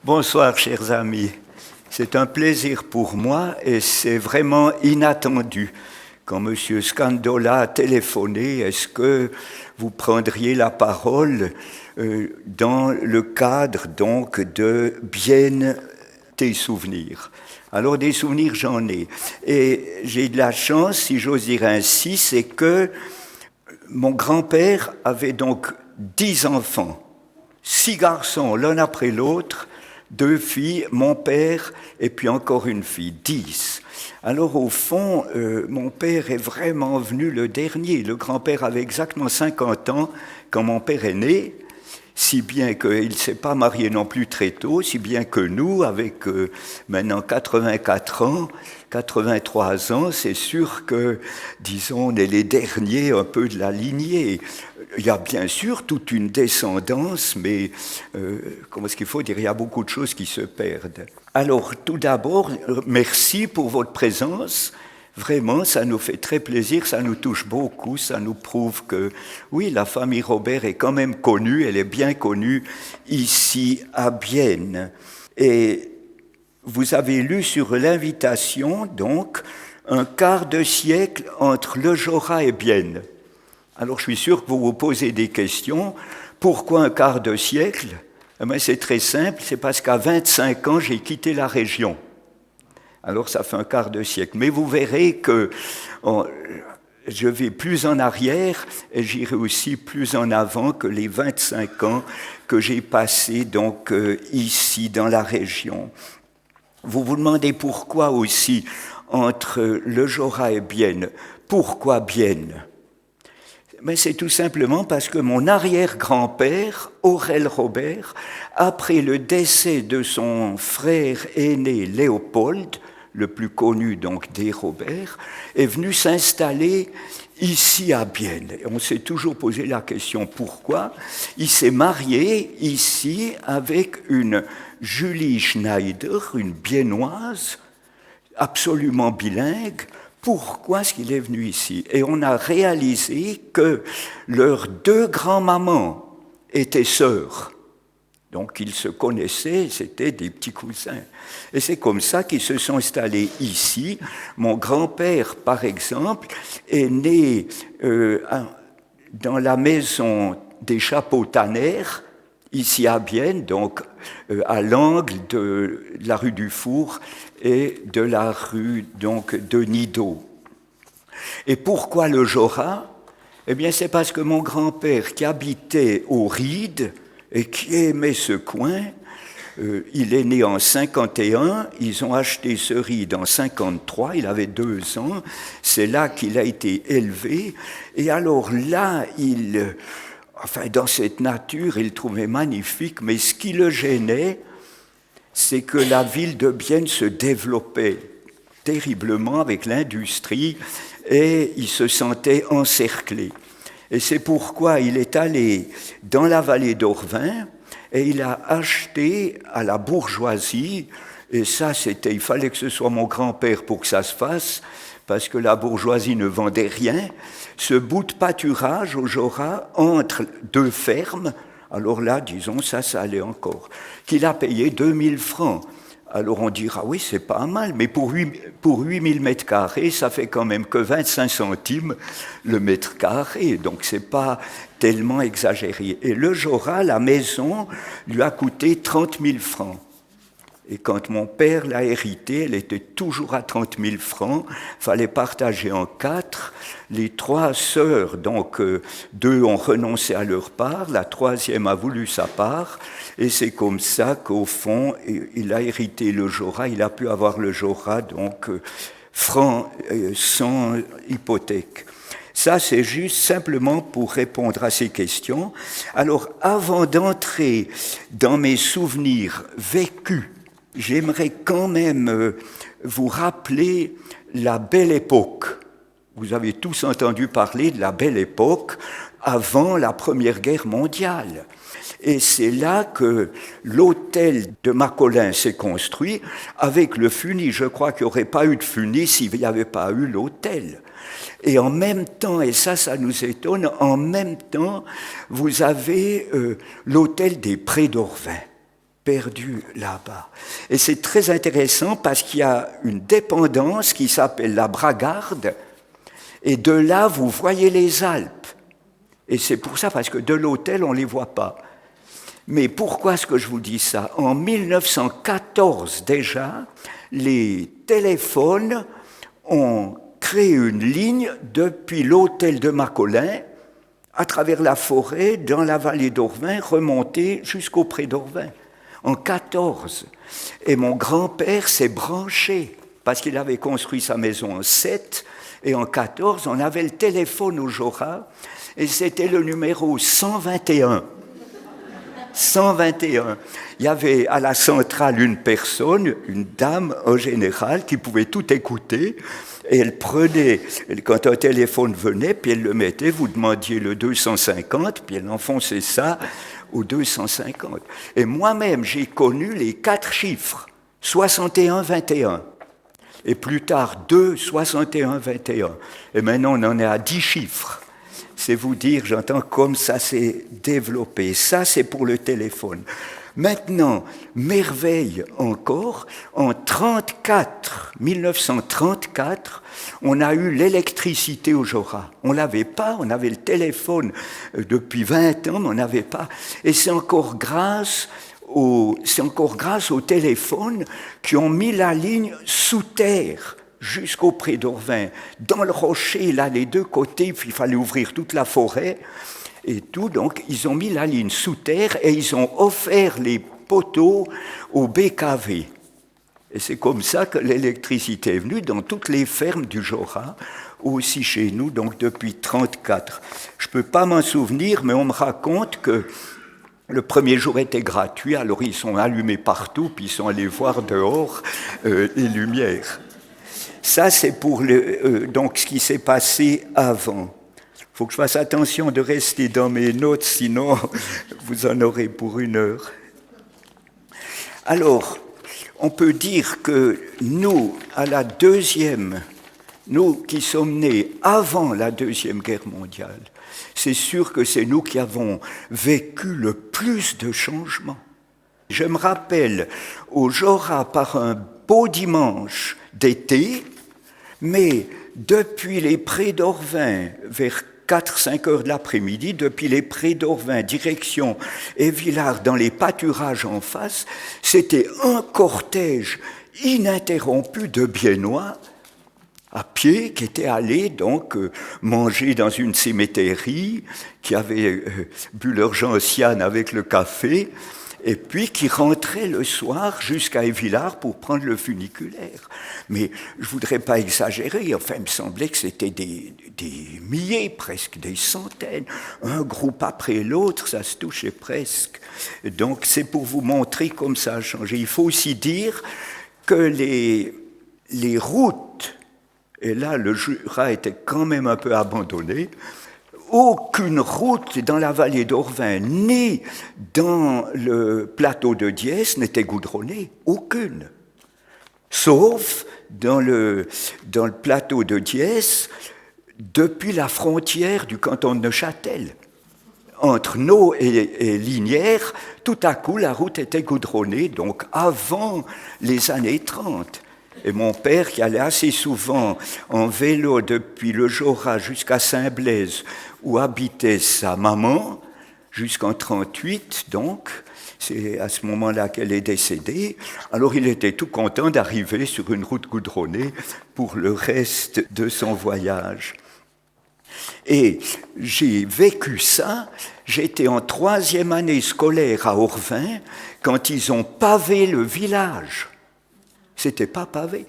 Bonsoir, chers amis. C'est un plaisir pour moi et c'est vraiment inattendu. Quand M. Scandola a téléphoné, est-ce que vous prendriez la parole dans le cadre donc de bien des souvenirs? Alors des souvenirs, j'en ai. Et j'ai de la chance, si j'ose dire ainsi, c'est que mon grand-père avait donc 10 enfants, 6 garçons l'un après l'autre, 2 filles, mon père et puis encore une fille, 10. Alors au fond, mon père est vraiment venu le dernier. Le grand-père avait exactement 50 ans quand mon père est né, si bien qu'il ne s'est pas marié non plus très tôt, si bien que nous, avec maintenant 84 ans, 83 ans, c'est sûr que, disons, on est les derniers un peu de la lignée. Il y a bien sûr toute une descendance, mais comment est-ce qu'il faut dire, il y a beaucoup de choses qui se perdent. Alors, tout d'abord, merci pour votre présence. Vraiment, ça nous fait très plaisir, ça nous touche beaucoup, ça nous prouve que, oui, la famille Robert est quand même connue, elle est bien connue ici à Bienne. Et vous avez lu sur l'invitation, donc, un quart de siècle entre Le Jorat et Bienne. Alors, je suis sûr que vous vous posez des questions. Pourquoi un quart de siècle? Eh bien, c'est très simple, c'est parce qu'à 25 ans, j'ai quitté la région. Alors ça fait un quart de siècle. Mais vous verrez que je vais plus en arrière et j'irai aussi plus en avant que les 25 ans que j'ai passés donc ici dans la région. Vous vous demandez pourquoi aussi entre Le Jorat et Bienne. Pourquoi Bienne? Mais c'est tout simplement parce que mon arrière-grand-père, Aurel Robert, après le décès de son frère aîné Léopold, le plus connu donc des Robert, est venu s'installer ici à Bienne. Et on s'est toujours posé la question pourquoi. Il s'est marié ici avec une Julie Schneider, une biennoise, absolument bilingue. Pourquoi est-ce qu'il est venu ici? Et on a réalisé que leurs 2 grands-mamans étaient sœurs. Donc ils se connaissaient, c'était des petits cousins. Et c'est comme ça qu'ils se sont installés ici. Mon grand-père, par exemple, est né dans la maison des Chapeaux-Tanner, ici à Bienne, donc à l'angle de la rue du Four et de la rue donc, de Nidau. Et pourquoi le Jorat? Eh bien, c'est parce que mon grand-père, qui habitait au Ried et qui aimait ce coin, il est né en 51, ils ont acheté ce Ried en 53, il avait 2 ans, c'est là qu'il a été élevé, et alors là, dans cette nature, il trouvait magnifique, mais ce qui le gênait, c'est que la ville de Bienne se développait terriblement avec l'industrie et il se sentait encerclé. Et c'est pourquoi il est allé dans la vallée d'Orvin et il a acheté à la bourgeoisie, et ça il fallait que ce soit mon grand-père pour que ça se fasse, parce que la bourgeoisie ne vendait rien, ce bout de pâturage au Jorat entre 2 fermes. Alors là, disons, ça allait encore. Qu'il a payé 2000 francs. Alors on dira, oui, c'est pas mal, mais pour 8000 mètres carrés, ça fait quand même que 25 centimes le mètre carré, donc c'est pas tellement exagéré. Et le Jorat, la maison, lui a coûté 30 000 francs. Et quand mon père l'a héritée, elle était toujours à 30 000 francs. Il fallait partager en 4. Les 3 sœurs, donc 2 ont renoncé à leur part, la 3e a voulu sa part. Et c'est comme ça qu'au fond, il a hérité le Jorat. Il a pu avoir le Jorat, donc franc, sans hypothèque. Ça, c'est juste simplement pour répondre à ces questions. Alors, avant d'entrer dans mes souvenirs vécus, j'aimerais quand même vous rappeler la belle époque. Vous avez tous entendu parler de la belle époque avant la Première Guerre mondiale. Et c'est là que l'hôtel de Macolin s'est construit avec le Funis. Je crois qu'il n'y aurait pas eu de Funis s'il n'y avait pas eu l'hôtel. Et en même temps, et ça nous étonne, en même temps, vous avez l'hôtel des Prés d'Orvin. perdu là-bas. Et c'est très intéressant parce qu'il y a une dépendance qui s'appelle la Bragarde, et de là, vous voyez les Alpes. Et c'est pour ça, parce que de l'hôtel, on ne les voit pas. Mais pourquoi est-ce que je vous dis ça? En 1914 déjà, les téléphones ont créé une ligne depuis l'hôtel de Macolin, à travers la forêt, dans la vallée d'Orvin, remontée jusqu'au pré d'Orvin. En 14. Et mon grand-père s'est branché, parce qu'il avait construit sa maison en 7, et en 14, on avait le téléphone au Jorat, et c'était le numéro 121. 121. Il y avait à la centrale une personne, une dame en général, qui pouvait tout écouter, et elle prenait, quand un téléphone venait, puis elle le mettait, vous demandiez le 250, puis elle enfonçait ça au 250. Et moi-même, j'ai connu les 4 chiffres, 61, 21. Et plus tard, 2, 61, 21. Et maintenant, on en est à 10 chiffres. C'est vous dire, j'entends comme ça s'est développé. Ça, c'est pour le téléphone. Maintenant, merveille encore, en 1934, on a eu l'électricité au Jorat. On ne l'avait pas, on avait le téléphone depuis 20 ans, mais on n'avait pas. Et c'est encore grâce au téléphone qui ont mis la ligne sous terre jusqu'au pré d'Orvin. Dans le rocher, là, les deux côtés, il fallait ouvrir toute la forêt et tout. Donc, ils ont mis la ligne sous terre et ils ont offert les poteaux au BKV. Et c'est comme ça que l'électricité est venue dans toutes les fermes du Jorat, aussi chez nous, donc depuis 1934. Je ne peux pas m'en souvenir, mais on me raconte que le premier jour était gratuit, alors ils sont allumés partout, puis ils sont allés voir dehors les lumières. Ça, c'est pour donc ce qui s'est passé avant. Il faut que je fasse attention de rester dans mes notes, sinon vous en aurez pour 1 heure. Alors, on peut dire que nous, nous qui sommes nés avant la Deuxième Guerre mondiale, c'est sûr que c'est nous qui avons vécu le plus de changements. Je me rappelle au Jorat par un beau dimanche d'été, mais depuis les prés d'Orvin, vers 4-5 heures de l'après-midi, depuis les prés d'Orvin, direction Évillard, dans les pâturages en face, c'était un cortège ininterrompu de Biennois à pied qui étaient allés donc manger dans une cimetière, qui avaient bu leur gentiane avec le café, et puis qui rentraient le soir jusqu'à Évillard pour prendre le funiculaire. Mais je ne voudrais pas exagérer, enfin, il me semblait que c'était des milliers, presque des centaines. Un groupe après l'autre, ça se touchait presque. Donc c'est pour vous montrer comme ça a changé. Il faut aussi dire que les routes, et là le Jura était quand même un peu abandonné, aucune route dans la vallée d'Orvin ni dans le plateau de Diès n'était goudronnée, aucune. Sauf dans le plateau de Diès, depuis la frontière du canton de Neuchâtel. Entre Nau et Lignières, tout à coup, la route était goudronnée, donc avant les années 30. Et mon père, qui allait assez souvent en vélo depuis le Jorat jusqu'à Saint-Blaise, où habitait sa maman, jusqu'en 1938, donc, c'est à ce moment-là qu'elle est décédée, alors il était tout content d'arriver sur une route goudronnée pour le reste de son voyage. Et j'ai vécu ça, j'étais en 3e année scolaire à Orvin, quand ils ont pavé le village. C'était pas pavé,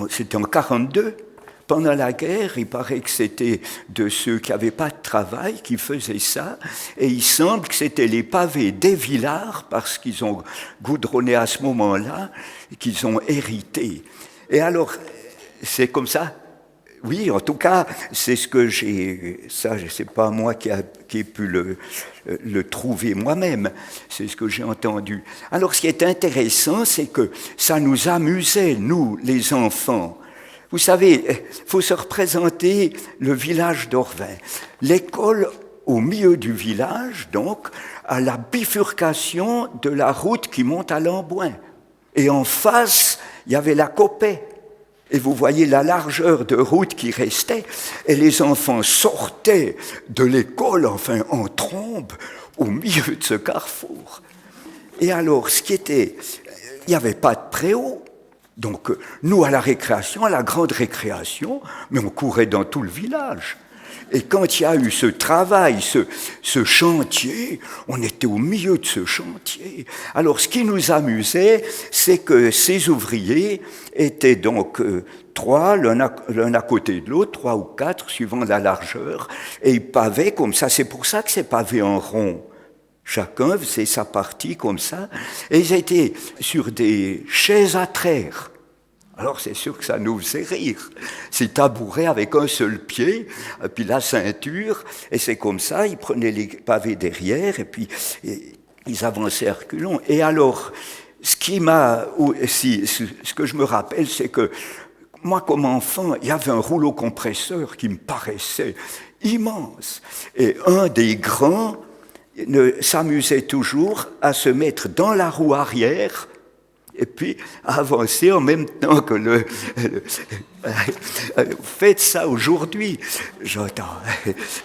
c'était en 1942. Pendant la guerre, il paraît que c'était de ceux qui n'avaient pas de travail qui faisaient ça, et il semble que c'était les pavés d'Évillard, parce qu'ils ont goudronné à ce moment-là, et qu'ils ont hérité. Et alors, c'est comme ça. Oui, en tout cas, c'est ce que j'ai... Ça, c'est pas moi qui ai pu le trouver moi-même, c'est ce que j'ai entendu. Alors, ce qui est intéressant, c'est que ça nous amusait, nous, les enfants. Vous savez, il faut se représenter le village d'Orvin. L'école au milieu du village, donc, à la bifurcation de la route qui monte à Lamboin. Et en face, il y avait la Copée. Et vous voyez la largeur de route qui restait, et les enfants sortaient de l'école, enfin en trombe, au milieu de ce carrefour. Et alors, il n'y avait pas de préau. Donc, nous, à la récréation, à la grande récréation, mais on courait dans tout le village. Et quand il y a eu ce travail, ce chantier, on était au milieu de ce chantier. Alors, ce qui nous amusait, c'est que ces ouvriers étaient donc trois, l'un à côté de l'autre, 3 ou 4, suivant la largeur, et ils pavaient comme ça. C'est pour ça que c'est pavé en rond. Chacun faisait sa partie comme ça, et ils étaient sur des chaises à traire. Alors c'est sûr que ça nous faisait rire. C'est tabouret avec un seul pied, et puis la ceinture, et c'est comme ça, ils prenaient les pavés derrière, et puis ils avançaient à reculons. Et alors, ce que je me rappelle, c'est que moi, comme enfant, il y avait un rouleau compresseur qui me paraissait immense. Et un des grands s'amusait toujours à se mettre dans la roue arrière et puis avancer en même temps que faites ça aujourd'hui, j'entends.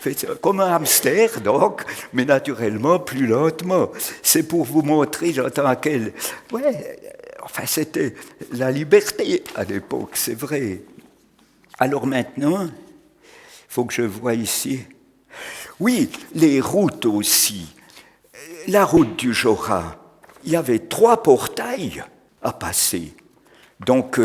Faites ça comme un hamster, donc, mais naturellement plus lentement. C'est pour vous montrer, j'entends, c'était la liberté à l'époque, c'est vrai. Alors maintenant, il faut que je voie ici. Oui, les routes aussi. La route du Jorat, il y avait 3 portails à passer. Donc,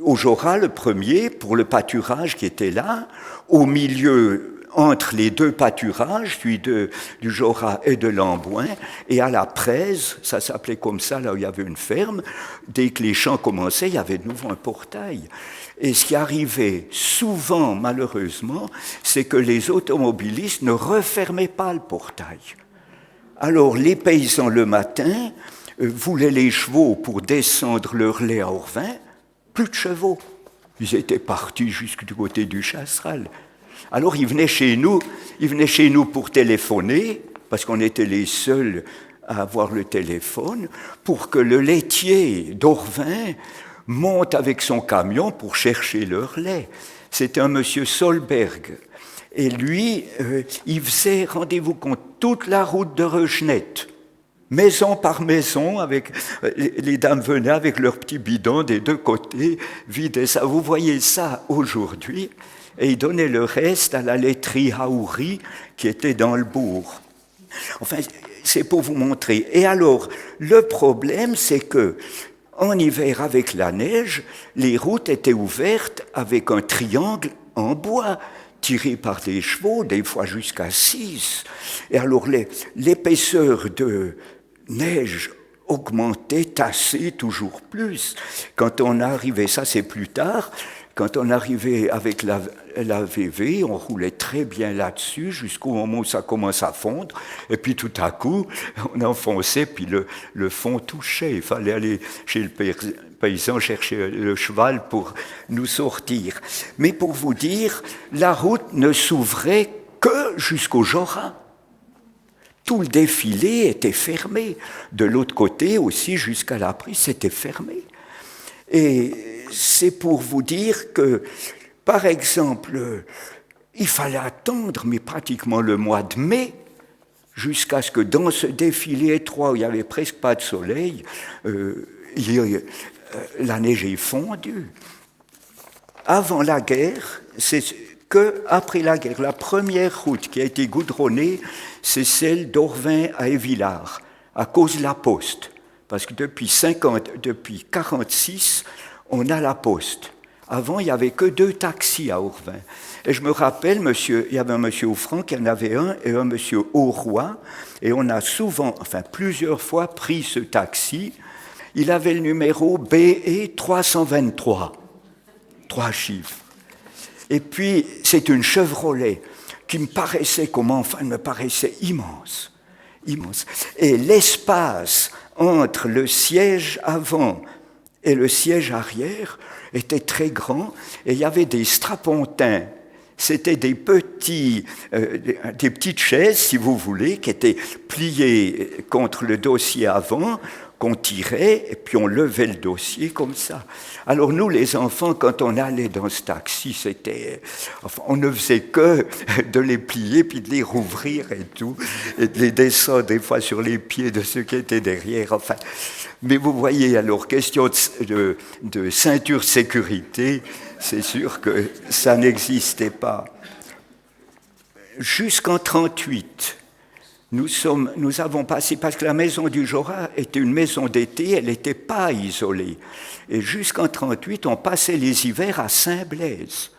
au Jorat, le premier, pour le pâturage qui était là, au milieu, entre les 2 pâturages, celui du Jorat et de Lamboin, et à la Prèze, ça s'appelait comme ça, là où il y avait une ferme, dès que les champs commençaient, il y avait de nouveau un portail. Et ce qui arrivait souvent, malheureusement, c'est que les automobilistes ne refermaient pas le portail. Alors, les paysans, le matin, voulaient les chevaux pour descendre leur lait à Orvin, plus de chevaux. Ils étaient partis jusque du côté du Chasseral. Alors, ils venaient chez nous pour téléphoner, parce qu'on était les seuls à avoir le téléphone, pour que le laitier d'Orvin monte avec son camion pour chercher leur lait. C'était un monsieur Solberg. Et lui, il faisait, rendez-vous compte, toute la route de Regenette, maison par maison, avec les dames venaient avec leurs petits bidons des 2 côtés, vidaient ça. Vous voyez ça aujourd'hui, et ils donnaient le reste à la laiterie Haouri qui était dans le bourg. Enfin, c'est pour vous montrer. Et alors, le problème, c'est que en hiver, avec la neige, les routes étaient ouvertes avec un triangle en bois, tiré par des chevaux, des fois jusqu'à 6. Et alors, l'épaisseur de neige augmentait, tassait toujours plus. Quand on arrivait, ça c'est plus tard, quand on arrivait avec la VV, on roulait très bien là-dessus jusqu'au moment où ça commence à fondre. Et puis tout à coup, on enfonçait, puis le fond touchait. Il fallait aller chez le paysan chercher le cheval pour nous sortir. Mais pour vous dire, la route ne s'ouvrait que jusqu'au Jorat. Tout le défilé était fermé. De l'autre côté aussi, jusqu'à la prise, c'était fermé. Et c'est pour vous dire que, par exemple, il fallait attendre, mais pratiquement le mois de mai, jusqu'à ce que dans ce défilé étroit où il n'y avait presque pas de soleil, la neige est fondue. Avant la guerre, c'est qu'après la guerre, la première route qui a été goudronnée, c'est celle d'Orvin à Évillard, à cause de la poste. Parce que depuis 1946, on a la poste. Avant, il n'y avait que 2 taxis à Orvin. Et je me rappelle, il y avait un monsieur Offrand qui en avait un, et un monsieur Auroy, et on a plusieurs fois pris ce taxi. Il avait le numéro BE 323, 3 chiffres. Et puis, c'est une Chevrolet qui me paraissait immense, immense. Et l'espace entre le siège avant et le siège arrière était très grand, et il y avait des strapontins C'était des petites chaises, si vous voulez, qui étaient pliées contre le dossier avant, qu'on tirait, et puis on levait le dossier comme ça. Alors nous, les enfants, quand on allait dans ce taxi, on ne faisait que de les plier, puis de les rouvrir et tout, et de les descendre des fois sur les pieds de ceux qui étaient derrière. Enfin, mais vous voyez, alors, question de ceinture sécurité, c'est sûr que ça n'existait pas. Jusqu'en 1938, nous avons passé, parce que la maison du Jorat était une maison d'été, elle n'était pas isolée. Et jusqu'en 1938, on passait les hivers à Saint-Blaise.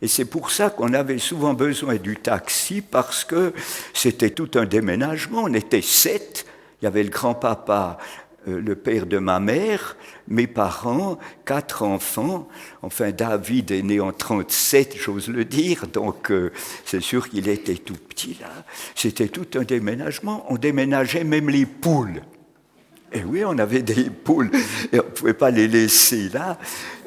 Et c'est pour ça qu'on avait souvent besoin du taxi, parce que c'était tout un déménagement. On était 7, il y avait le grand-papa, le père de ma mère, mes parents, 4 enfants. Enfin, David est né en 1937, j'ose le dire, donc c'est sûr qu'il était tout petit là. C'était tout un déménagement. On déménageait même les poules. Et oui, on avait des poules, et on ne pouvait pas les laisser là.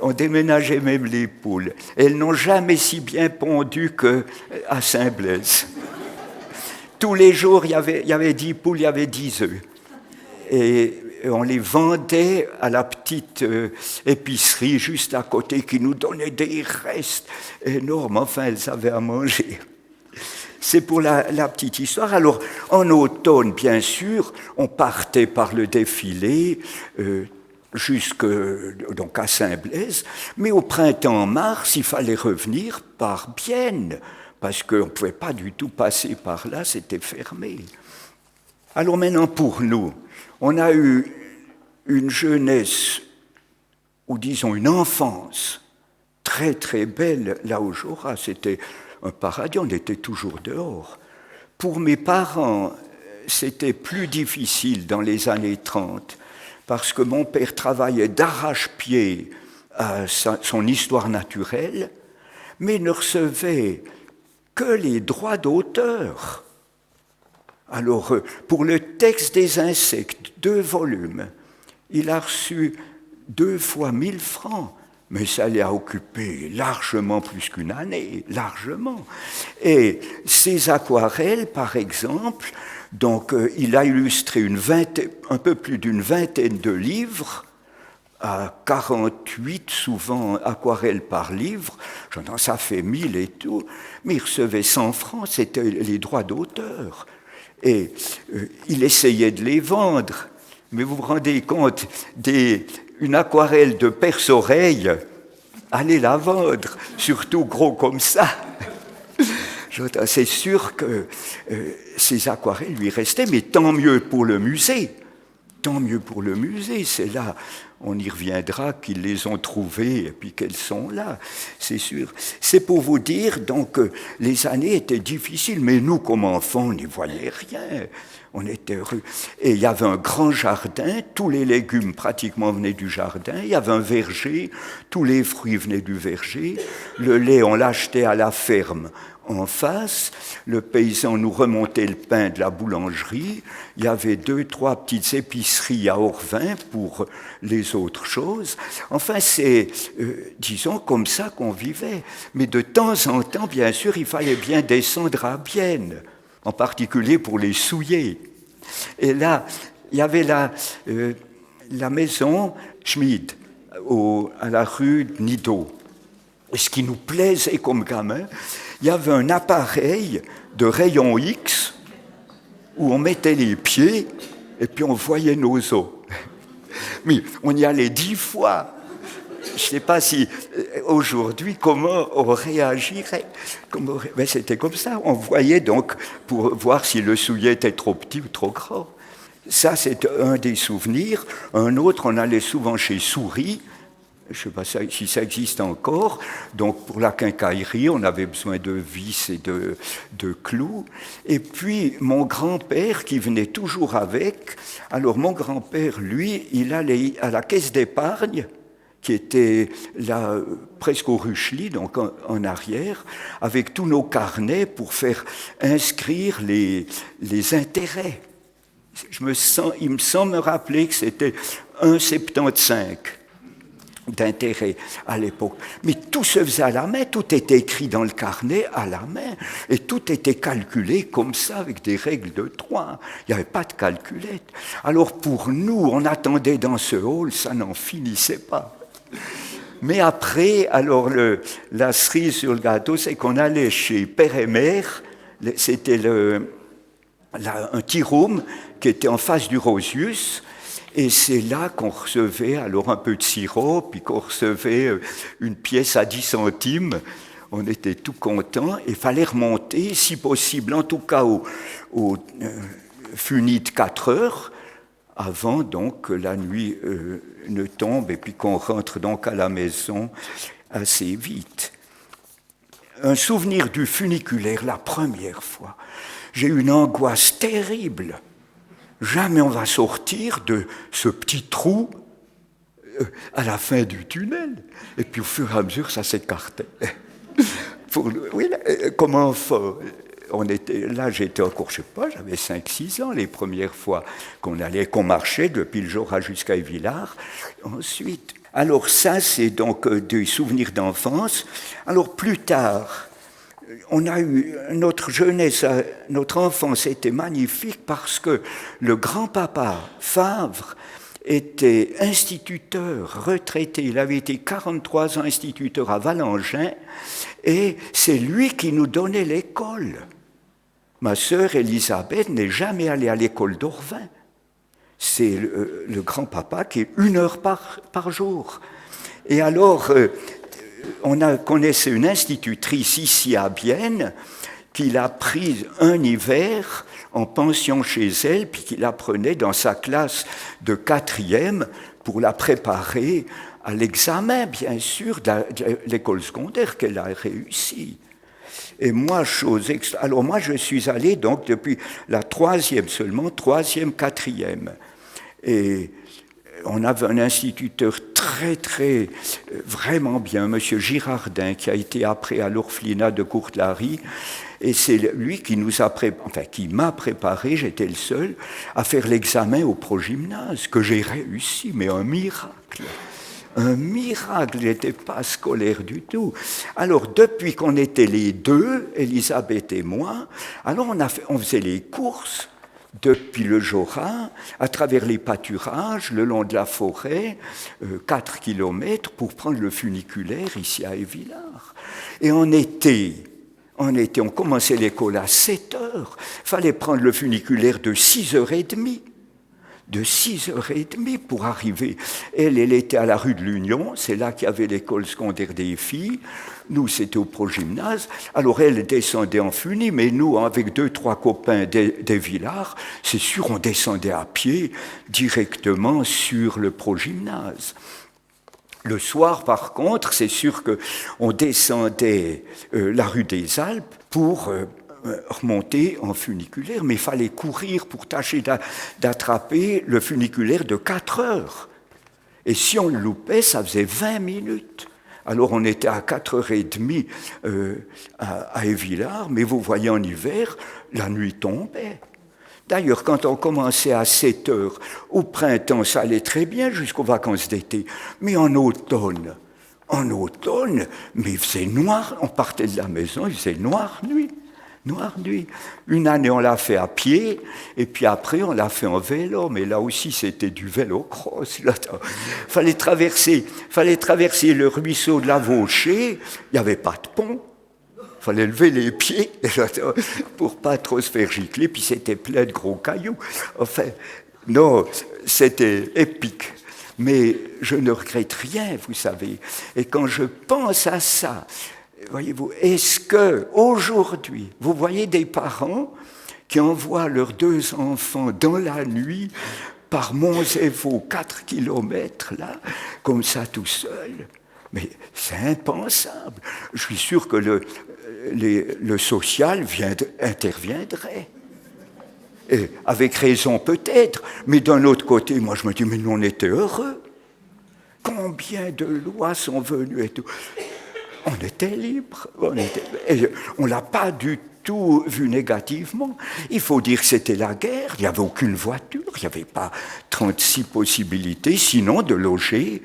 On déménageait même les poules. Elles n'ont jamais si bien pondu qu'à Saint-Blaise. Tous les jours, il y avait 10 poules, il y avait 10 œufs. Et on les vendait à la petite épicerie juste à côté qui nous donnait des restes énormes. Enfin, elles avaient à manger. C'est pour la petite histoire. Alors, en automne, bien sûr, on partait par le défilé donc à Saint-Blaise, mais au printemps-mars, il fallait revenir par Bienne, parce qu'on ne pouvait pas du tout passer par là, c'était fermé. Alors maintenant, pour nous, on a eu une jeunesse, ou disons une enfance, très très belle là au Jorat. C'était un paradis, on était toujours dehors. Pour mes parents, c'était plus difficile dans les années 30, parce que mon père travaillait d'arrache-pied à son histoire naturelle, mais ne recevait que les droits d'auteur. Alors, pour le texte des insectes, 2 volumes, il a reçu 2 fois 1 000 francs. Mais ça lui a occupé largement plus qu'une année, largement. Et ses aquarelles, par exemple, donc il a illustré un peu plus d'une vingtaine de livres, à 48 souvent aquarelles par livre, ça fait 1000 et tout, mais il recevait 100 francs, c'était les droits d'auteur. Et il essayait de les vendre, mais vous vous rendez compte, une aquarelle de perce-oreille, allez la vendre, surtout gros comme ça. C'est sûr que ces aquarelles lui restaient, mais tant mieux pour le musée. Tant mieux pour le musée, c'est là, on y reviendra, qu'ils les ont trouvées et puis qu'elles sont là, c'est sûr. C'est pour vous dire, donc, les années étaient difficiles, mais nous, comme enfants, on n'y voyait rien. On était heureux. Et il y avait un grand jardin, tous les légumes pratiquement venaient du jardin, il y avait un verger, tous les fruits venaient du verger, le lait, on l'achetait à la ferme en face, le paysan nous remontait le pain de la boulangerie, il y avait 2, 3 petites épiceries à Orvin pour les autres choses. Enfin, c'est, disons, comme ça qu'on vivait. Mais de temps en temps, bien sûr, il fallait bien descendre à Bienne, en particulier pour les souiller. Et là, il y avait la maison Schmid, à la rue Nidau. Et ce qui nous plaisait comme gamin, il y avait un appareil de rayon X où on mettait les pieds et puis on voyait nos os. Mais on y allait 10 fois. Je ne sais pas si aujourd'hui, comment on réagirait. Mais c'était comme ça. On voyait donc pour voir si le soulier était trop petit ou trop grand. Ça, c'est un des souvenirs. Un autre, on allait souvent chez Souris. Je ne sais pas si ça existe encore. Donc, pour la quincaillerie, on avait besoin de vis et de clous. Et puis, mon grand-père, qui venait toujours avec, alors mon grand-père, lui, il allait à la caisse d'épargne, qui était là, presque au Ruchely, donc en arrière, avec tous nos carnets pour faire inscrire les intérêts. Il me semble me rappeler que c'était 1,75. d'intérêt à l'époque. Mais tout se faisait à la main, tout était écrit dans le carnet à la main, et tout était calculé comme ça, avec des règles de 3. Il n'y avait pas de calculette. Alors pour nous, on attendait dans ce hall, ça n'en finissait pas. Mais après, alors la cerise sur le gâteau, c'est qu'on allait chez Père et Mère, c'était un petit room qui était en face du Rosius, et c'est là qu'on recevait alors un peu de sirop, puis qu'on recevait une pièce à 10 centimes. On était tout contents, et il fallait remonter, si possible, en tout cas au funi de 4 heures, avant donc que la nuit ne tombe, et puis qu'on rentre donc à la maison assez vite. Un souvenir du funiculaire, la première fois, j'ai eu une angoisse terrible. Jamais on va sortir de ce petit trou à la fin du tunnel. Et puis au fur et à mesure, ça s'écartait. Oui, comme enfant, là j'étais encore, je sais pas, j'avais 5-6 ans les premières fois qu'on marchait depuis le Jorat jusqu'à Évillard. Ensuite, alors ça c'est donc des souvenirs d'enfance. Alors plus tard, on a eu notre jeunesse, notre enfance était magnifique parce que le grand-papa Favre était instituteur retraité. Il avait été 43 ans instituteur à Valangin et c'est lui qui nous donnait l'école. Ma sœur Elisabeth n'est jamais allée à l'école d'Orvin. C'est le grand-papa qui est 1 heure par jour. Et alors, on connaissait une institutrice ici à Bienne qui l'a prise un hiver en pension chez elle, puis qui la prenait dans sa classe de 4e pour la préparer à l'examen, bien sûr, de l'école secondaire qu'elle a réussi. Et moi, alors moi, je suis allé donc depuis la 3e seulement, 3e, 4e. Et on avait un instituteur très, vraiment bien, M. Girardin, qui a été après à l'orphelinat de Courtelary, et c'est lui qui qui m'a préparé, j'étais le seul, à faire l'examen au progymnase, que j'ai réussi, mais un miracle. Un miracle, il n'était pas scolaire du tout. Alors, depuis qu'on était les deux, Elisabeth et moi, alors on faisait les courses, depuis le Jorat, à travers les pâturages, le long de la forêt, 4 kilomètres pour prendre le funiculaire ici à Évillard. Et on commençait l'école à 7 heures. Il fallait prendre le funiculaire de 6h30. De 6h30 pour arriver. Elle était à la rue de l'Union, c'est là qu'il y avait l'école secondaire des filles. Nous, c'était au progymnase. Alors, elle descendait en funi, mais nous, avec 2-3 copains des Villards, c'est sûr, on descendait à pied directement sur le progymnase. Le soir, par contre, c'est sûr qu'on descendait la rue des Alpes pour remonter en funiculaire, mais il fallait courir pour tâcher d'attraper le funiculaire de 4 heures. Et si on le loupait, ça faisait 20 minutes. Alors on était à 4h30 à Évillard, mais vous voyez en hiver, la nuit tombait. D'ailleurs, quand on commençait à 7 heures, au printemps, ça allait très bien jusqu'aux vacances d'été. Mais en automne, mais il faisait noir, on partait de la maison, il faisait noir nuit. Une année, on l'a fait à pied, et puis après, on l'a fait en vélo, mais là aussi, c'était du vélo-cross. Il fallait traverser le ruisseau de la Vauchée, il n'y avait pas de pont, il fallait lever les pieds pour pas trop se faire gicler, puis c'était plein de gros cailloux. Enfin, non, c'était épique. Mais je ne regrette rien, vous savez. Et quand je pense à ça, voyez-vous, est-ce qu'aujourd'hui, vous voyez des parents qui envoient leurs 2 enfants dans la nuit par Monts-et-Vaux, 4 kilomètres, là, comme ça tout seul? Mais c'est impensable. Je suis sûr que le social interviendrait. Et avec raison peut-être, mais d'un autre côté, moi je me dis, mais nous on était heureux. Combien de lois sont venues et tout. On était libre, on ne l'a pas du tout vu négativement. Il faut dire que c'était la guerre, il n'y avait aucune voiture, il n'y avait pas 36 possibilités, sinon de loger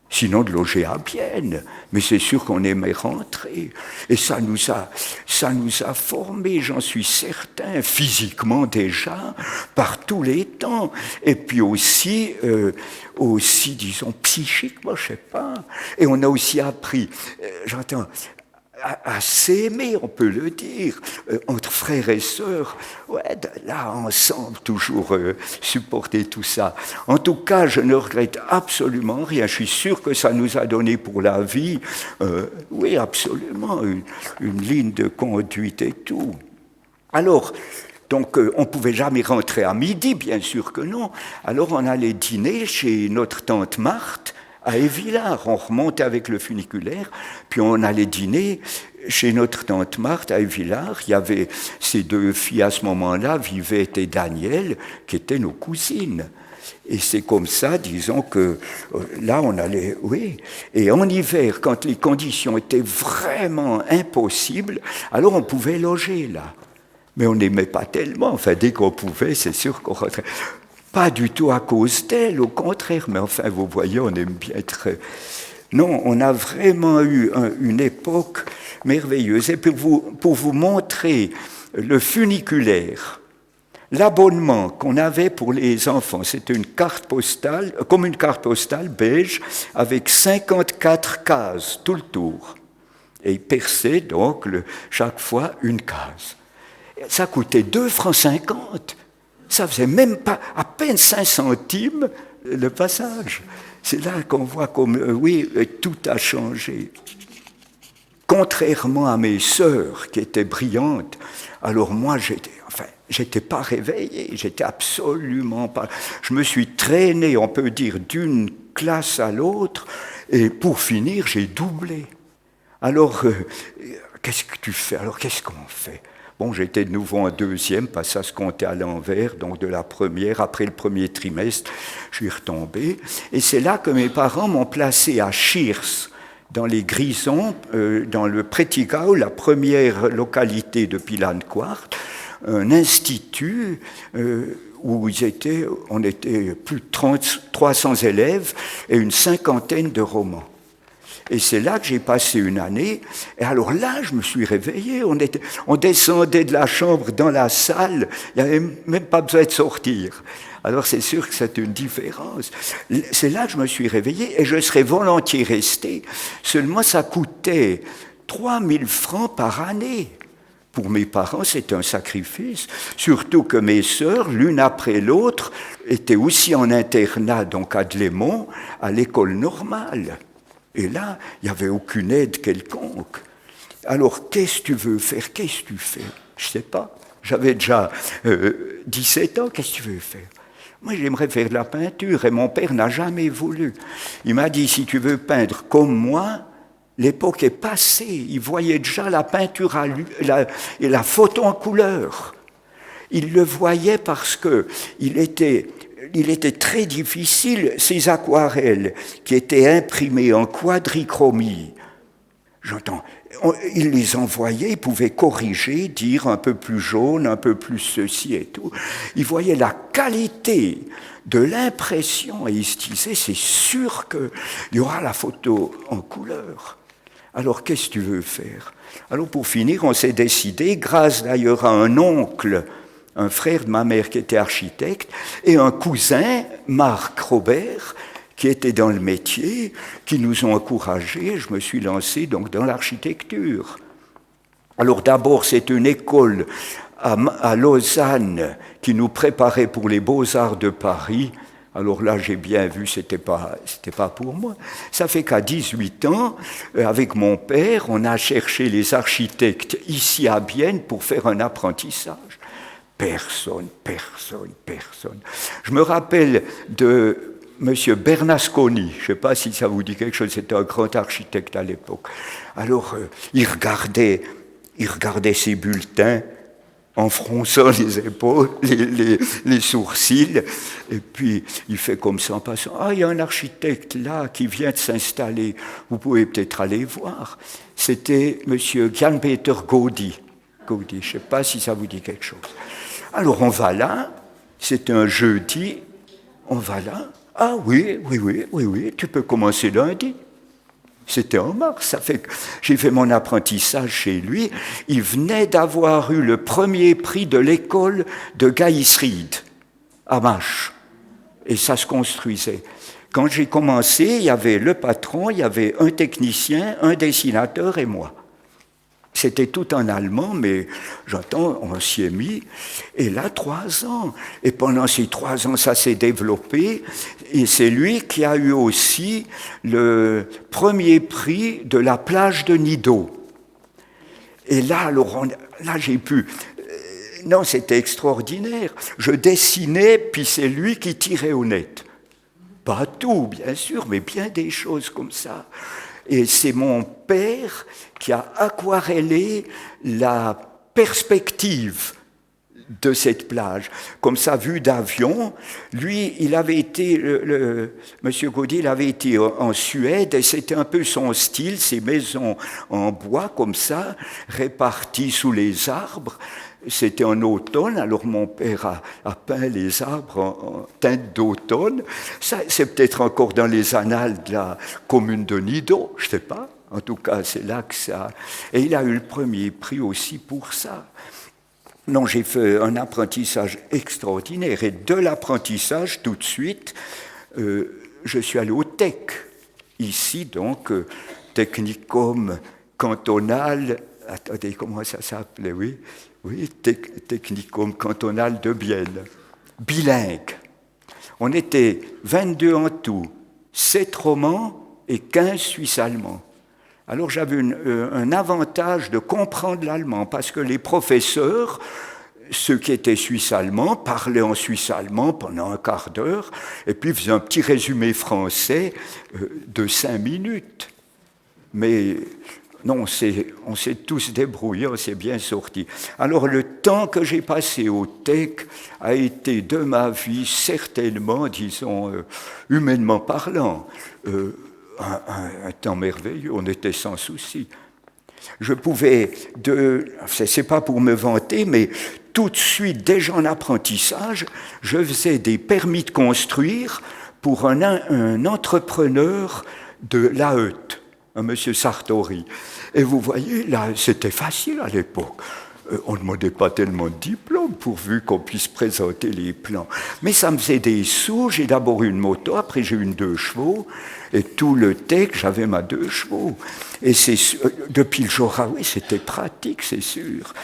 sinon de loger à Bienne. Mais c'est sûr qu'on aimait rentrer. Et ça nous a formés, j'en suis certain, physiquement déjà, par tous les temps. Et puis aussi, disons, psychiquement, je sais pas. Et on a aussi appris, à s'aimer, on peut le dire, entre frères et sœurs, ouais, là, ensemble, toujours supporter tout ça. En tout cas, je ne regrette absolument rien. Je suis sûr que ça nous a donné pour la vie, oui, absolument, une ligne de conduite et tout. Alors, donc, on ne pouvait jamais rentrer à midi, bien sûr que non. Alors, on allait dîner chez notre tante Marthe, à Évillard. On remontait avec le funiculaire, puis on allait dîner chez notre tante Marthe à Évillard. Il y avait ces deux filles à ce moment-là, Vivette et Daniel, qui étaient nos cousines. Et c'est comme ça, disons que là, on allait, oui. Et en hiver, quand les conditions étaient vraiment impossibles, alors on pouvait loger là. Mais on n'aimait pas tellement. Enfin, dès qu'on pouvait, c'est sûr qu'on rentrait. Pas du tout à cause d'elle, au contraire, mais enfin, vous voyez, on aime bien être... Non, on a vraiment eu une époque merveilleuse. Et pour vous montrer le funiculaire, l'abonnement qu'on avait pour les enfants, c'était une carte postale, comme une carte postale beige, avec 54 cases tout le tour. Et il perçait donc chaque fois une case. Ça coûtait 2,50 francs. Ça faisait même pas, à peine 5 centimes le passage. C'est là qu'on voit comme, oui, tout a changé. Contrairement à mes sœurs qui étaient brillantes, alors moi, j'étais pas réveillé, j'étais absolument pas... Je me suis traîné, on peut dire, d'une classe à l'autre, et pour finir, j'ai doublé. Alors, qu'est-ce que tu fais? Alors, qu'est-ce qu'on fait? Bon, j'étais de nouveau en deuxième, parce que ça se comptait à l'envers, donc de la première, après le premier trimestre, je suis retombé. Et c'est là que mes parents m'ont placé à Schiers, dans les Grisons, dans le Prättigau, la première localité de Pilanequart, un institut où on était plus de 300 élèves et une cinquantaine de romans. Et c'est là que j'ai passé une année. Et alors là, je me suis réveillé. On descendait de la chambre dans la salle. Il n'y avait même pas besoin de sortir. Alors c'est sûr que c'est une différence. C'est là que je me suis réveillé et je serais volontiers resté. Seulement, ça coûtait 3 000 francs par année. Pour mes parents, c'est un sacrifice. Surtout que mes sœurs, l'une après l'autre, étaient aussi en internat, donc à Dlémont, à l'école normale. Et là, il n'y avait aucune aide quelconque. Alors, qu'est-ce que tu veux faire? Qu'est-ce que tu fais? Je ne sais pas. J'avais déjà 17 ans. Qu'est-ce que tu veux faire? Moi, j'aimerais faire de la peinture et mon père n'a jamais voulu. Il m'a dit, si tu veux peindre comme moi, l'époque est passée. Il voyait déjà la peinture et la photo en couleur. Il le voyait parce qu'il était très difficile, ces aquarelles qui étaient imprimées en quadrichromie. Il les envoyait, il pouvait corriger, dire un peu plus jaune, un peu plus ceci et tout. Il voyait la qualité de l'impression et il se disait, c'est sûr qu'il y aura la photo en couleur. Alors, qu'est-ce que tu veux faire? Alors, pour finir, on s'est décidé, grâce d'ailleurs à un oncle, un frère de ma mère qui était architecte, et un cousin, Marc Robert, qui était dans le métier, qui nous ont encouragés. Je me suis lancé donc dans l'architecture. Alors d'abord, c'est une école à Lausanne qui nous préparait pour les Beaux-Arts de Paris. Alors là, j'ai bien vu, c'était pas pour moi. Ça fait qu'à 18 ans, avec mon père, on a cherché les architectes ici à Bienne pour faire un apprentissage. Personne. Je me rappelle de M. Bernasconi, je ne sais pas si ça vous dit quelque chose, c'était un grand architecte à l'époque. Alors, il regardait ses bulletins en fronçant les épaules, les sourcils, et puis il fait comme ça en passant. Ah, il y a un architecte là qui vient de s'installer, vous pouvez peut-être aller voir. C'était M. Jan-Peter Gaudi, je ne sais pas si ça vous dit quelque chose. Alors on va là, c'est un jeudi, on va là, Ah oui, tu peux commencer lundi. C'était en mars, ça fait que j'ai fait mon apprentissage chez lui. Il venait d'avoir eu le premier prix de l'école de Gaïsried, à Mâche. Et ça se construisait. Quand j'ai commencé, il y avait le patron, il y avait un technicien, un dessinateur et moi. C'était tout en allemand, mais j'entends, on s'y est mis. Et là, 3 ans. Et pendant ces 3 ans, ça s'est développé. Et c'est lui qui a eu aussi le premier prix de la plage de Nido. Et là, alors, là j'ai pu... Non, c'était extraordinaire. Je dessinais, puis c'est lui qui tirait au net. Pas tout, bien sûr, mais bien des choses comme ça. Et c'est mon père qui a aquarellé la perspective de cette plage. Comme ça, vue d'avion, lui, il avait été, Monsieur Gaudí, il avait été en Suède, et c'était un peu son style, ces maisons en bois, comme ça, réparties sous les arbres. C'était en automne, alors mon père a peint les arbres en teinte d'automne. Ça, c'est peut-être encore dans les annales de la commune de Nido, je ne sais pas. En tout cas, c'est là que ça... Et il a eu le premier prix aussi pour ça. Non, j'ai fait un apprentissage extraordinaire. Et de l'apprentissage, tout de suite, je suis allé au TEC. Ici, donc, technicum cantonal... Attendez, comment ça s'appelait, oui. Oui, technicum cantonal de Bienne, bilingue. On était 22 en tout, 7 romans et 15 suisses-allemands. Alors j'avais un avantage de comprendre l'allemand, parce que les professeurs, ceux qui étaient suisses-allemands, parlaient en suisse-allemand pendant un quart d'heure, et puis faisaient un petit résumé français de 5 minutes. Mais... non, on s'est tous débrouillés, on s'est bien sortis. Alors le temps que j'ai passé au TEC a été de ma vie certainement, disons, humainement parlant, un temps merveilleux, on était sans souci. Je pouvais, c'est pas pour me vanter, mais tout de suite, déjà en apprentissage, je faisais des permis de construire pour un entrepreneur de l'AEUT, un monsieur Sartori. Et vous voyez, là, c'était facile à l'époque. On ne demandait pas tellement de diplôme pourvu qu'on puisse présenter les plans. Mais ça me faisait des sous. J'ai d'abord eu une moto, après j'ai eu une 2 chevaux. Et tout le TEC, j'avais ma 2 chevaux. Et c'est depuis le jour, ah oui, c'était pratique, c'est sûr.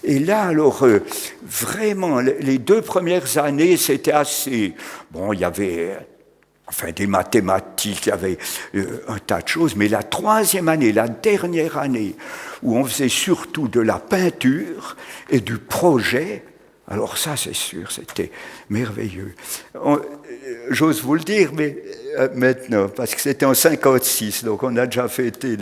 Et là, alors, vraiment, les 2 premières années, c'était assez... Bon, il y avait... enfin, des mathématiques, il y avait un tas de choses, mais la 3e année, la dernière année, où on faisait surtout de la peinture et du projet, alors ça, c'est sûr, c'était merveilleux. J'ose vous le dire, mais maintenant, parce que c'était en 56, donc on a déjà fêté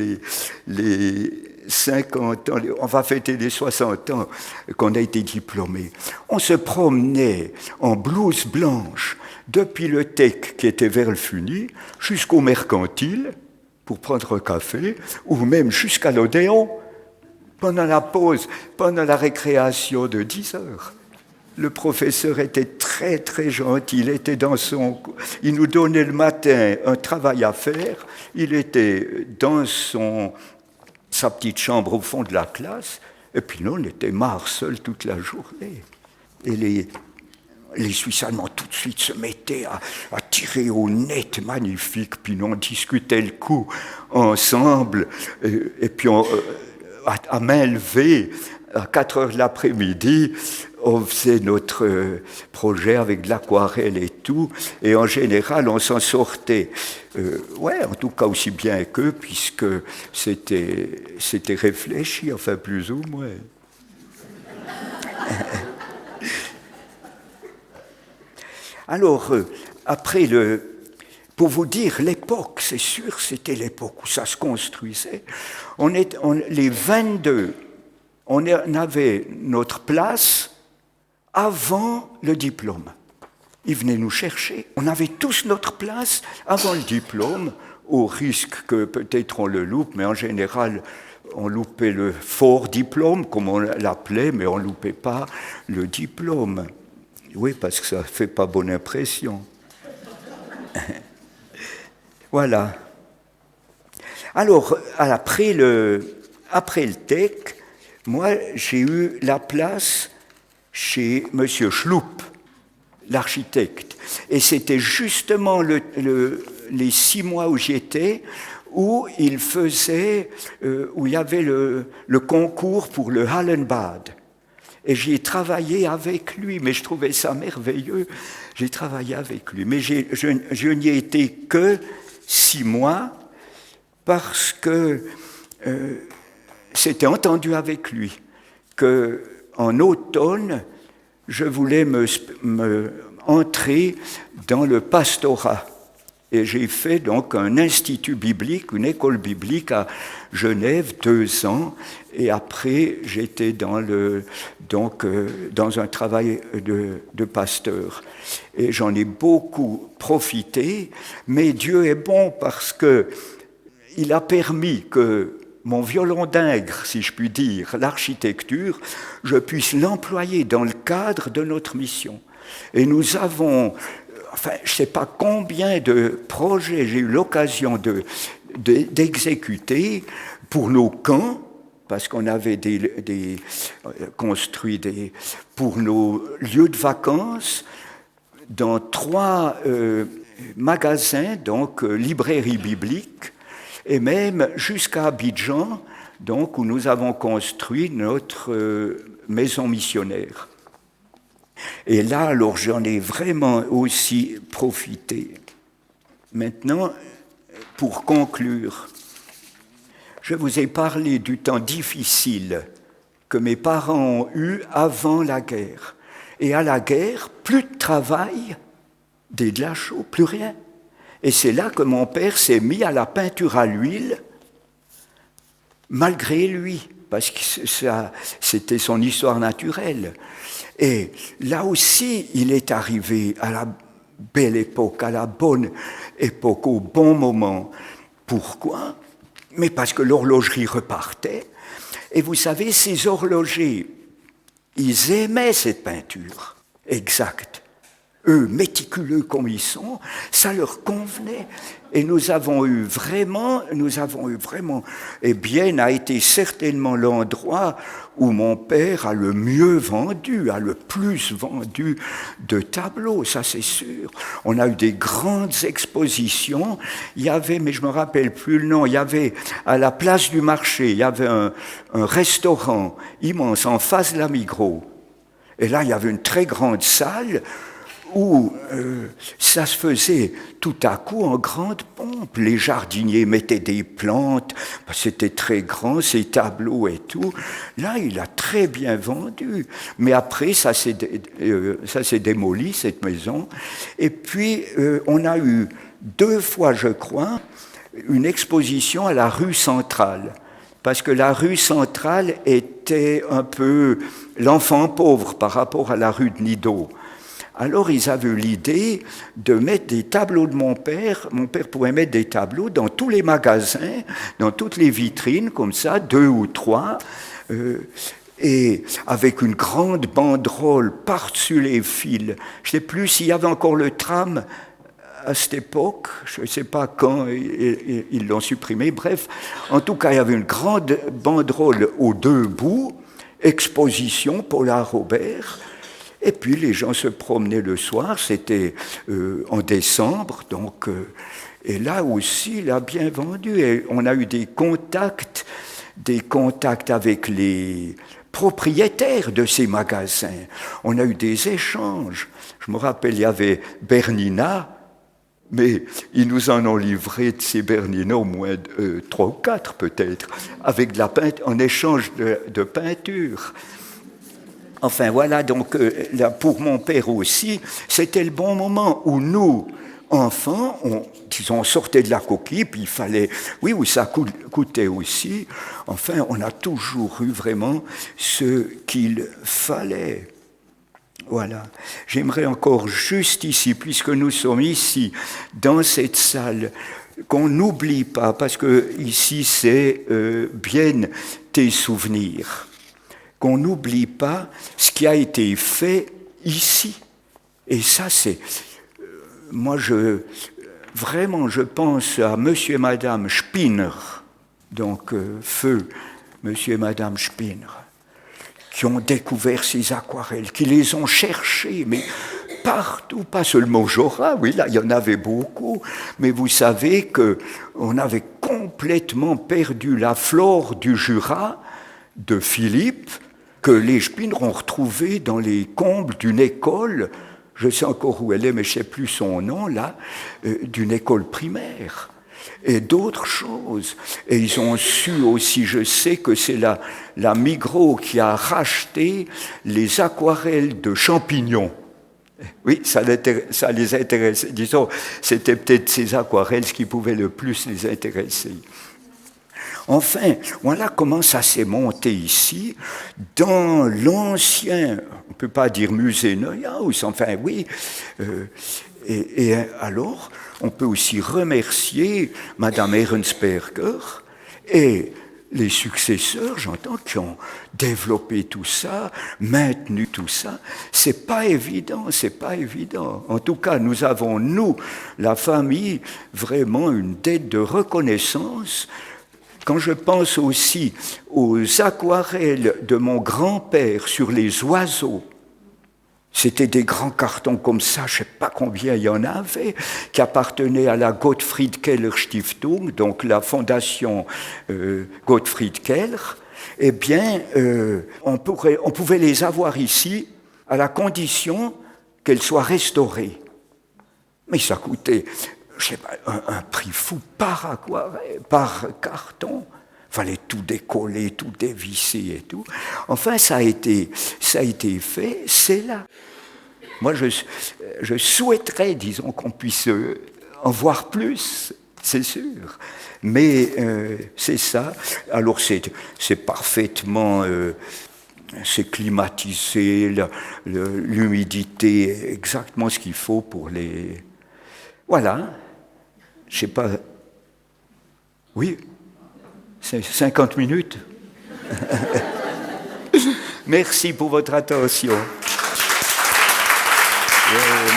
les 50 ans, on va fêter les 60 ans qu'on a été diplômés. On se promenait en blouse blanche, depuis le TEC qui était vers le Funy, jusqu'au Mercantile, pour prendre un café, ou même jusqu'à l'Odéon, pendant la pause, pendant la récréation de 10 heures. Le professeur était très, très gentil. Il nous donnait le matin un travail à faire. Il était dans sa petite chambre au fond de la classe. Et puis nous, on était marre seuls toute la journée. Et les Suisses allemands tout de suite se mettaient à tirer au net, magnifique, puis nous on discutait le coup ensemble, et puis à main levée, à 4 heures de l'après-midi, on faisait notre projet avec de l'aquarelle et tout, et en général on s'en sortait, ouais, en tout cas aussi bien qu'eux, puisque c'était réfléchi, enfin plus ou moins. Alors, après pour vous dire, l'époque, c'est sûr, c'était l'époque où ça se construisait. Les 22, on avait notre place avant le diplôme. Ils venaient nous chercher. On avait tous notre place avant le diplôme, au risque que peut-être on le loupe, mais en général, on loupait le fort diplôme, comme on l'appelait, mais on ne loupait pas le diplôme. Oui, parce que ça ne fait pas bonne impression. Voilà. Alors, après le TEC, moi, j'ai eu la place chez M. Schlupp, l'architecte. Et c'était justement les 6 mois où j'y étais, où il y avait le concours pour le Hallenbad. Et j'y ai travaillé avec lui, mais je trouvais ça merveilleux. J'ai travaillé avec lui, mais je n'y ai été que 6 mois parce que c'était entendu avec lui qu'en automne, je voulais me entrer dans le pastorat. Et j'ai fait donc un institut biblique, une école biblique à Genève, 2 ans, et après j'étais dans un travail de pasteur. Et j'en ai beaucoup profité, mais Dieu est bon parce que il a permis que mon violon d'Ingres, si je puis dire, l'architecture, je puisse l'employer dans le cadre de notre mission. Et nous avons, je ne sais pas combien de projets j'ai eu l'occasion d'exécuter pour nos camps, parce qu'on avait construit pour nos lieux de vacances, dans 3 magasins, donc librairies bibliques, et même jusqu'à Abidjan, donc, où nous avons construit notre maison missionnaire. Et là, alors, j'en ai vraiment aussi profité. Maintenant, pour conclure, je vous ai parlé du temps difficile que mes parents ont eu avant la guerre. Et à la guerre, plus de travail, des de la chaux, plus rien. Et c'est là que mon père s'est mis à la peinture à l'huile, malgré lui, parce que c'était son histoire naturelle. Et là aussi, il est arrivé à la belle époque, à la bonne époque, au bon moment. Pourquoi ? Mais parce que l'horlogerie repartait. Et vous savez, ces horlogers, ils aimaient cette peinture exacte. Eux, méticuleux comme ils sont, ça leur convenait. Et nous avons eu vraiment, et Bienne a été certainement l'endroit où mon père a le mieux vendu, a le plus vendu de tableaux, ça c'est sûr. On a eu des grandes expositions, il y avait, mais je me rappelle plus le nom, il y avait à la place du marché, il y avait un restaurant immense en face de la Migros. Et là, il y avait une très grande salle où ça se faisait tout à coup en grande pompe. Les jardiniers mettaient des plantes, c'était très grand, ces tableaux et tout. Là, il a très bien vendu. Mais après, ça s'est démoli, cette maison. Et puis, on a eu 2 fois, je crois, une exposition à la rue Centrale. Parce que la rue Centrale était un peu l'enfant pauvre par rapport à la rue de Nidau. Alors, ils avaient eu l'idée de mettre des tableaux de mon père. Mon père pouvait mettre des tableaux dans tous les magasins, dans toutes les vitrines, comme ça, 2 ou 3, et avec une grande banderole par-dessus les fils. Je ne sais plus s'il y avait encore le tram à cette époque, je ne sais pas quand ils l'ont supprimé. Bref, en tout cas, il y avait une grande banderole aux 2 bouts, exposition Paula Robert. Et puis les gens se promenaient le soir, c'était en décembre, donc, et là aussi il a bien vendu. Et on a eu des contacts avec les propriétaires de ces magasins. On a eu des échanges. Je me rappelle, il y avait Bernina, mais ils nous en ont livré de ces Bernina au moins 3 ou 4 peut-être, avec de la peinture, en échange de peinture. Enfin voilà, donc là, pour mon père aussi, c'était le bon moment où nous, enfants, on sortait de la coquille, puis il fallait, oui, ça coûtait aussi. Enfin, on a toujours eu vraiment ce qu'il fallait. Voilà. J'aimerais encore juste ici, puisque nous sommes ici, dans cette salle, qu'on n'oublie pas, parce que ici c'est bien tes souvenirs, qu'on n'oublie pas ce qui a été fait ici. Et ça, c'est... moi, vraiment, je pense à monsieur et madame Spinner, donc feu monsieur et madame Spinner, qui ont découvert ces aquarelles, qui les ont cherchées, mais partout, pas seulement au Jura, oui, là, il y en avait beaucoup, mais vous savez qu'on avait complètement perdu la flore du Jura de Philippe, que les Spinner ont retrouvé dans les combles d'une école, je sais encore où elle est, mais je ne sais plus son nom, là, d'une école primaire. Et d'autres choses. Et ils ont su aussi, je sais que c'est la Migros qui a racheté les aquarelles de champignons. Oui, ça les intéressait. Disons, c'était peut-être ces aquarelles qui pouvaient le plus les intéresser. Enfin, voilà comment ça s'est monté ici, dans l'ancien, on ne peut pas dire musée Neuhaus, enfin oui, et alors, on peut aussi remercier Madame Ehrensperger et les successeurs, j'entends, qui ont développé tout ça, maintenu tout ça. C'est pas évident, c'est pas évident. En tout cas, nous avons, nous, la famille, vraiment une dette de reconnaissance. Quand je pense aussi aux aquarelles de mon grand-père sur les oiseaux, c'était des grands cartons comme ça, je ne sais pas combien il y en avait, qui appartenaient à la Gottfried Keller Stiftung, donc la fondation Gottfried Keller. Eh bien, on pouvait les avoir ici à la condition qu'elles soient restaurées. Mais ça coûtait, je sais pas, un prix fou par aquarelle, par carton. Il fallait tout décoller, tout dévisser et tout. Enfin, ça a été fait, c'est là. Moi, je souhaiterais, disons, qu'on puisse en voir plus, c'est sûr. Mais c'est ça. Alors, c'est parfaitement... c'est climatisé, l'humidité, exactement ce qu'il faut pour les... Voilà. Je ne sais pas... Oui, c'est 50 minutes. Merci pour votre attention.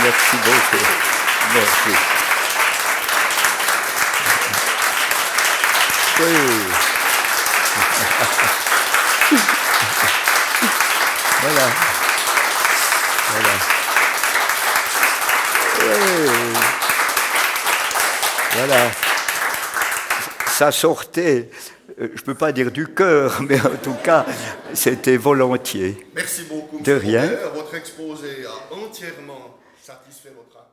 Merci beaucoup. Merci. Oui. Voilà. Voilà. Oui. Voilà. Ça sortait, je ne peux pas dire du cœur, mais en tout cas, c'était volontiers. Merci beaucoup, de rien. Votre exposé a entièrement satisfait votre attente.